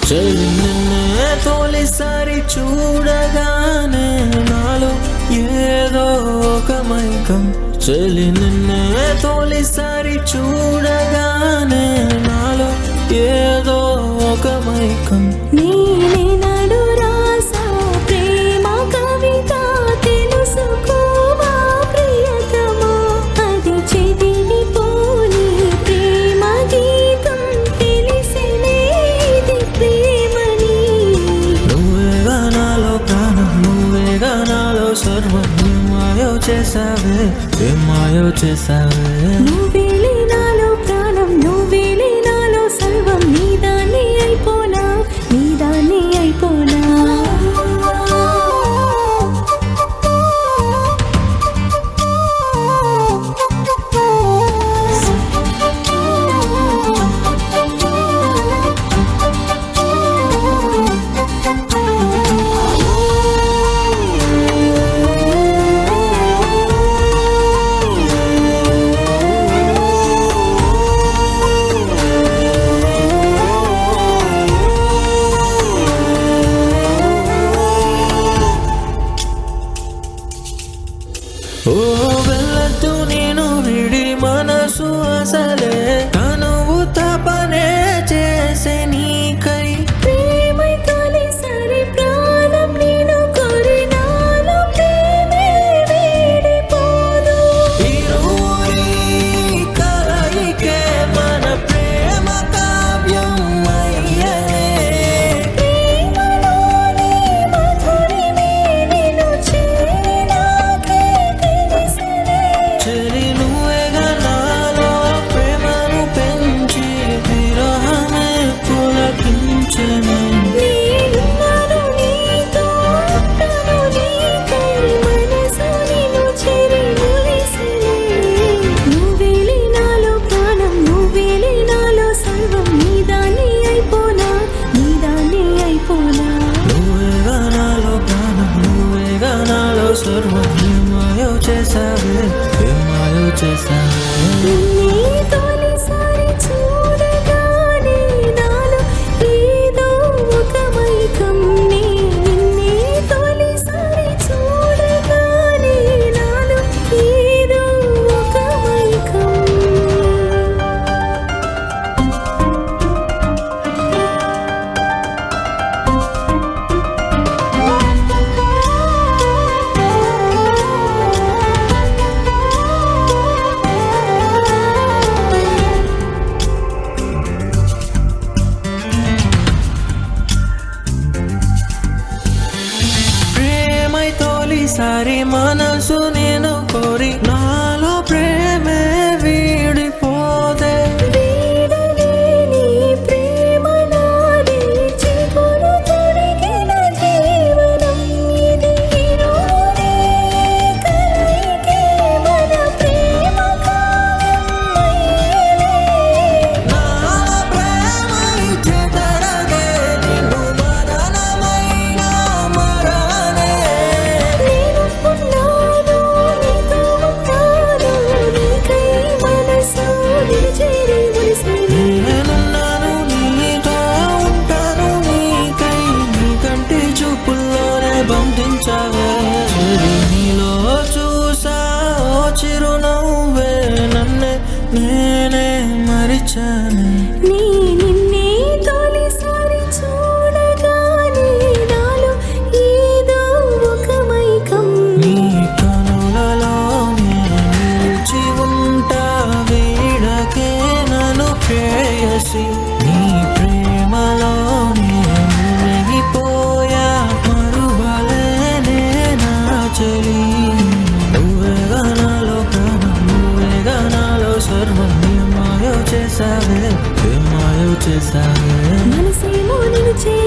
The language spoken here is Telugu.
చలి నిన్నే తొలిసారి చూడగానే నాలో ఏదో ఒక మైకం. చలి నిన్నే తొలిసారి చూడగానే నాలో ఏదో ఒక మైకం. నేనెన్నడూ రాసా ప్రేమ కవిత తెలుసుకోవా ప్రియతమా, అది చెదిరిపోని ప్రేమ గీతం తెలిసినే ఇది ప్రేమని. నువ్వేగా నాలో ప్రాణం, నువ్వేగా నాలో సర్వం. ఏమాయో చేసావే, ఏమాయో చేసావే. నువ్వేలే నాలో ప్రాణం, నువ్వేలే నాలో సర్వం. నీదాన్ని అయిపోనా, నీదాన్ని అయిపోనా. ఓ వెళ్ళొద్దు నేను విడి మనసు అసలే తనువు తపనే చేసే నీకై. ప్రేమై తొలిసారి ప్రాణం నేను కోరినాను, ప్రేమే వీడిపోదు. ఇరువురి కలయికే మన ప్రేమ కావ్యం అయ్యనే. ప్రేమలోని మధురిమే నిన్ను చేరినాకే తెలిసినే. చెలి నువ్వేగా నాలో ప్రేమను పెంచి విరహమే పులకించెను. నేనున్నాను నీతో, ఉంటాను నీకై, మనసు నిన్ను చేరి మురిసినే. నువ్వేలే నాలో ప్రాణం, నువ్వేలే నాలో సర్వం. నీదాన్ని అయిపోనా, నీదాన్ని అయిపోనా. నువ్వేగా నాలో ప్రాణం, నువ్వేగా నాలో సర్వం. ఏమాయో చేసావే, ఏమాయో చేసావే. నిన్నే తొలిసారి చూడగానే నాలో ఏదో ఒక మైకం. నిన్నే తొలిసారి చూడగానే నాలో ఏదో ఒక మైకం. ప్రేమై తొలిసారి మనసు నేను కోరి నాలో ప్రేమే వీడిపోదే. వీడలేని ప్రేమ నాది, చిగురు తొడిగిన జీవనం ఇది. ఇరువురి కలయికే మన ప్రేమ కావ్యం అయ్యలే. నాలో ప్రేమై చెదరదే నిన్ను మరణమైన మరణే. నేనున్నాను నీతో ఉంటాను, నీకై మనసు నిన్ను చేరి మురిసినే. నేనున్నాను నీతో ఉంటాను నీకై, నీ కంటి చూపుల్లోనే బంధించావే. చెలి నీలో చూసా ఓ చిరునవ్వే, నన్నే నేనే మరిచానే. నిన్నే తొలిసారి చూడగానే నాలో ఏదో ఒక మైకం. నీ కనులలోనే నిలిచి ఉంటా, వీడకే నన్ను ప్రేయసి. నీ ప్రేమలోనే మునిగిపోయా, మరువలేనే నా చెలి. నువ్వేగా నాలో ప్రాణం, నువ్వేగా నాలో సర్వం. ఏమాయో చేసావే, ఏమాయో చేసావే. మనసేమో నిన్ను చేరి